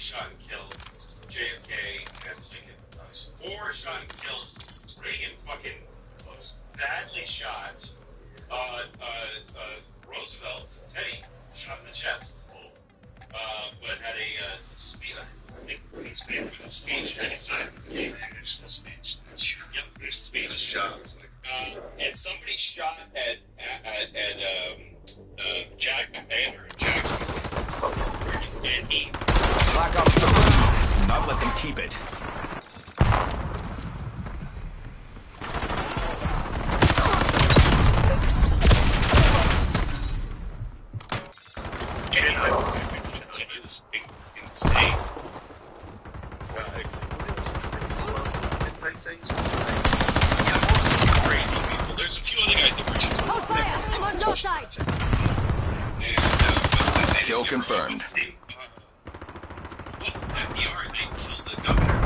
shot and killed JFK and Lincoln. 4 shot and killed Reagan. Fucking badly shot. Roosevelt, Teddy, shot in the chest. But had a speech. I think he spoke with a speech. Finished the speech. Yep, finished the speech. Shot. And somebody shot at Andrew Jackson. And he. Black Ops 3. Do not let them keep it. Insane. There's a few other guys that were just hold fire! I'm on your side! Kill confirmed. FDR, they killed the governor.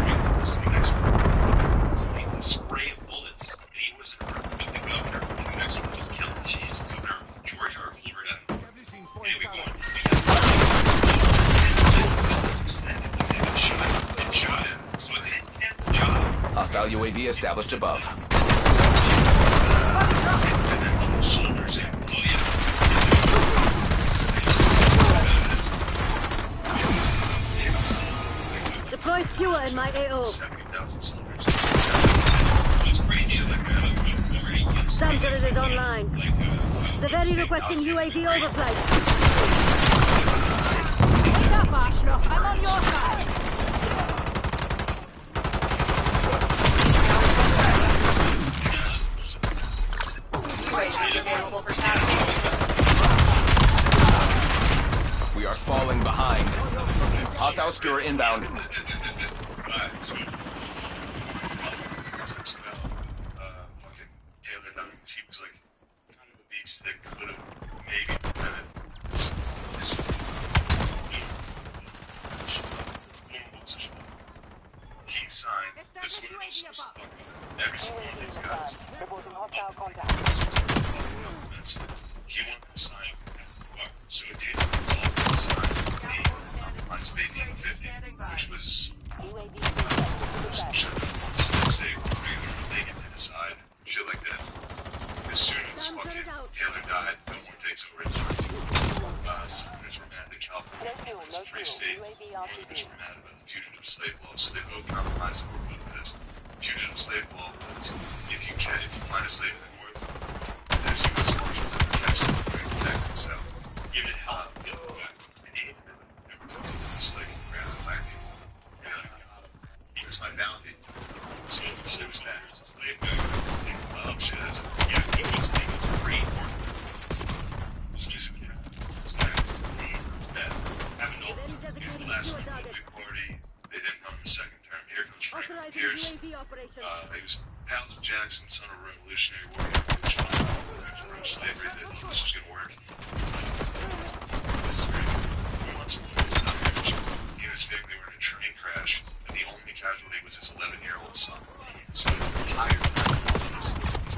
So they sprayed bullets, and he was in the room with the governor. And the next one was killed. Jesus, so they're Georgia or Florida. Anyway, going. Shot him. So it's an intense job. Hostile UAV established above. Incidental soldiers. Oh, yeah. Deploy skewer in my AO. 70,000 soldiers. It's crazy. Sun turret is online. Severity requesting UAV overflight. What's up, Ashraf? I'm on your side. We are falling behind. Hostile skewer inbound. Fucking Taylor Nuggets, he was like kind of a beast that could have maybe prevented this. He signed this one every single one of these guys. He wanted to sign as the fuck. So Taylor signed the SB 50, which was some shit they get to decide, shit like that. As soon as fucking Taylor died, Fillmore takes over and signs it. Senators were mad that California was a free state. Senators were mad about the fugitive slave law, so they both compromised and were with this. Fugitive slave law was if you find a slave in the north, there's U.S. Marshals that protect them, protect the south. Give it help, give it back. And he never talks about the slave around the black people. He was my bounty. So it's a shit bad. It's a slave guy. Shit. Yeah, he was free. It was just, this guy was bad. Having no he was the last one of the big party. They didn't run the second term. Here comes Frank Pierce. He was pals with Jackson, son of a revolutionary warrior. Which was slavery that this was going to work. This is great. 3 months before his marriage, he and his family were in a train crash, and the only casualty was his 11-year-old son. So his entire family is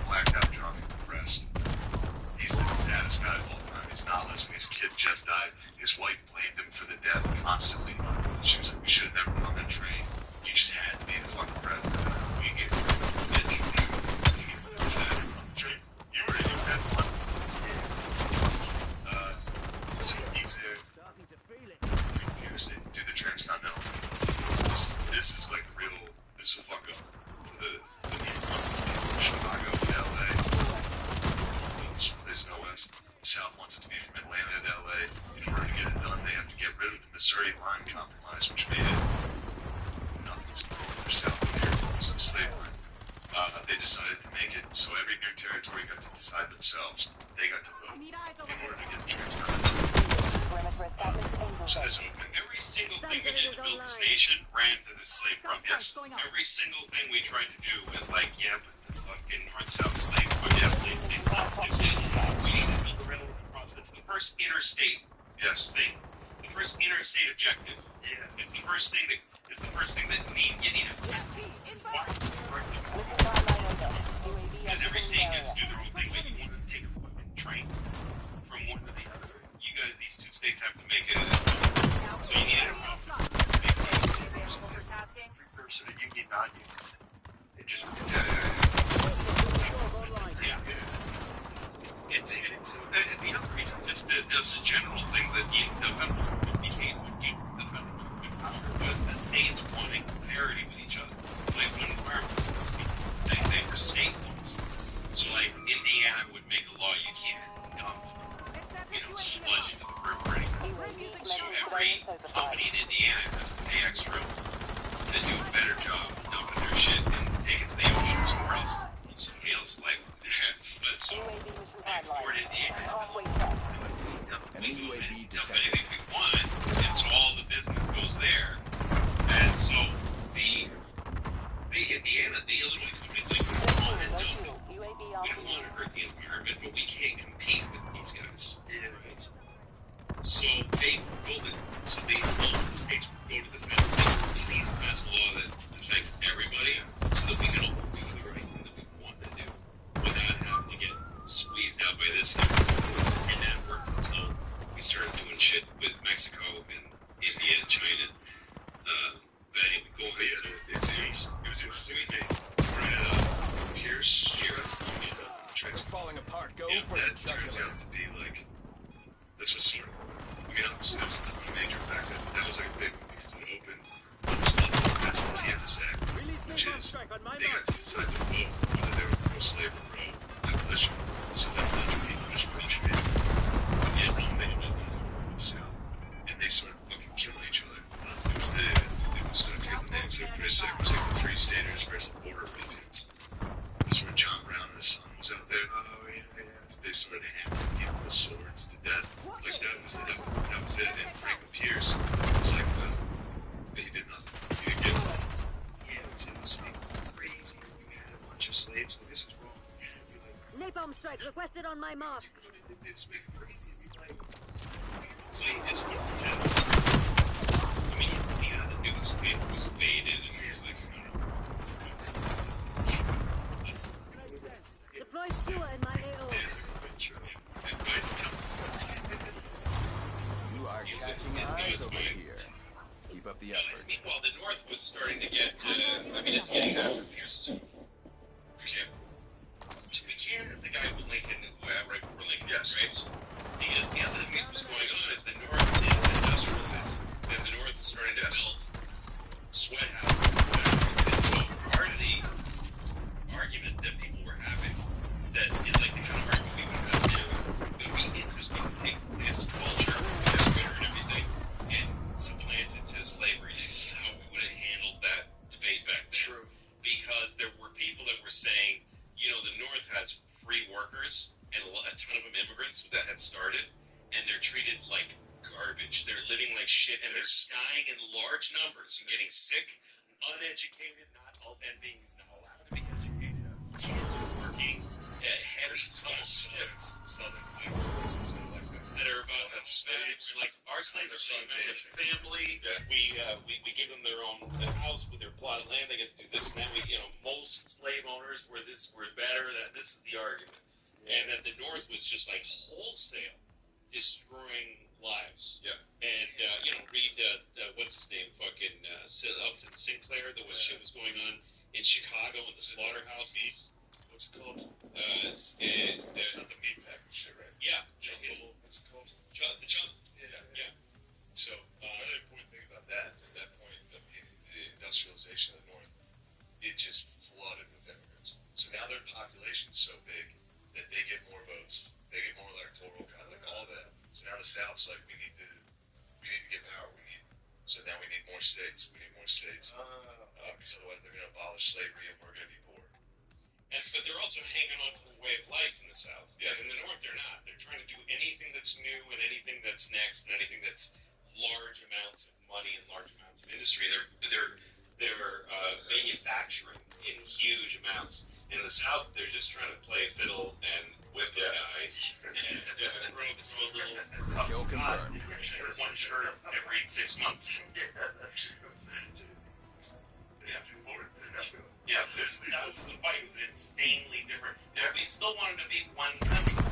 blacked out, drunk, and depressed. He's the saddest guy of all time. He's not listening. His kid just died. His wife blamed him for the death constantly. She was like, we should have never been on that train. You just had to be the fucking president. We get he's the president on the train. You already had one. So he's there. Years they do the transcontinental. This is like the real. This is a fuck up. The Constantine from Chicago to LA. There's no West. The South wants it to be from Atlanta to LA. In order to get it done, they have to get rid of the Missouri line compromise, which made it nothing's going for South here. It was the slave line. They decided to make it so every new territory got to decide themselves. They got to vote in order to get the transcontinental. So this open. Every single thing we did to build the station ran to this slave front. Yes. Every single thing we tried to do was like, yeah, but the fucking north-south slave, but yes, it's not. We need to build the railroad across. It's the first interstate thing. The first interstate objective. Yeah. It's the first thing that you need to why? Because every state gets to do their own thing, but you want to take a fucking train from one to the other. You guys, these two states have to make it. So you need a Precursor to union, non-union. It just It's and the other reason, just as a general thing, that the federal government became what gave the federal government power was the states wanting parity with each other. Like when they were state laws. So like Indiana would make a law you can't dump, sludge into the river or anything. So every company in Indiana has to pay extra to do a better job of dumping their shit and taking it to the ocean somewhere else. Somebody else like but so next door to Indiana, we can dump anything we want, and so all the business goes there. And so the Indiana, the Illinois company, like, we don't want to dump. We don't want to hurt the environment, but we can't compete with these guys. Yeah. Right? So they told the states would go to the feds and say, please pass a law that affects everybody so that we can all do the right thing that we want to do without having to get squeezed out by this. And that worked until we started doing shit with Mexico and India and China. But anyway, go ahead. It was interesting. Right Pierce, Falling apart. Go Yeah, for that the turns jugular. out to be like, this was sort of, I mean, obviously there was a major factor. That was like a big one because it opened that's what Kansas Act, which is they got to decide to vote whether they were pro-slave or pro-abolition. So that led to people just rushing in and dominated the South, and they started fucking killing each other. It was the names they were pretty sick. It was like the Three Staters versus the Border Ruffians. That's where John Brown and his son was out there. Oh, yeah. They started hammering people with swords to death. Like, that was it. And Franklin Pierce was like, he did nothing. He didn't get involved. Yeah, it was like crazy. You had a bunch of slaves. Well, this is wrong. You'd be like, Napalm strike requested on my mark. it's making crazy. You'd be like, So you just looked at I mean, you can see how the newspaper was faded and it was like, Deploy skewer in my AO. You are catching eyes over here. Keep up the effort. Meanwhile, the North was starting to get, I mean, it's getting after Pierce too. We can't have the guy with Lincoln, right before Lincoln, yes. right? The other thing that was going on is the North is industrialized, and the North is starting to build sweat houses. And so part of the argument that people were having that is like the kind of argument we would have now, it would be interesting to take this culture, this Twitter and everything, and supplant it to slavery. How we would have handled that debate back then. True. Because there were people that were saying, the North has free workers and a ton of them immigrants that had started, and they're treated like garbage. They're living like shit, and they're dying in large numbers and getting sick, uneducated, and being not allowed to be educated. Kids are working at heavy tunnels, southern that are about to have slaves. Like our slaves are saying, man, it's family. Yeah. We give them their own house with their plot of land. They get to do this and that. Most slave owners were better. That this is the argument, and that the North was just like wholesale destroying lives. Yeah. And read what's his name, fucking Upton Sinclair. What shit was going on in Chicago with the slaughterhouses. What's it called? It's not the meat package shit, right? Yeah. What's it called? The Chunk. Yeah. So, another important thing about that, at that point of the industrialization of the North, it just flooded with immigrants. So now their population's so big that they get more votes, they get more electoral, like all that. So now the South's like, we need to get power. So now we need more states. Because otherwise they're going to abolish slavery and we're going to be poor. But they're also hanging on to the way of life in the South. Yeah. In the North, they're not. They're trying to do anything that's new and anything that's next and anything that's large amounts of money and large amounts of industry. They're manufacturing in huge amounts. In the South, they're just trying to play fiddle and whip their guys and throw a little Kill confirmed. one shirt every 6 months. Yeah, that was the fight was insanely different. Now, we still wanted to be one country. So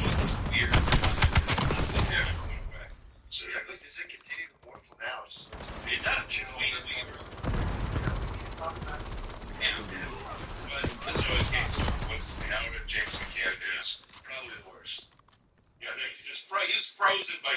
it's weird. So, is it continuing to work until now. It's just It does, you know, but that's always the case. What's now that James McCann is probably the worst. Yeah, he's frozen by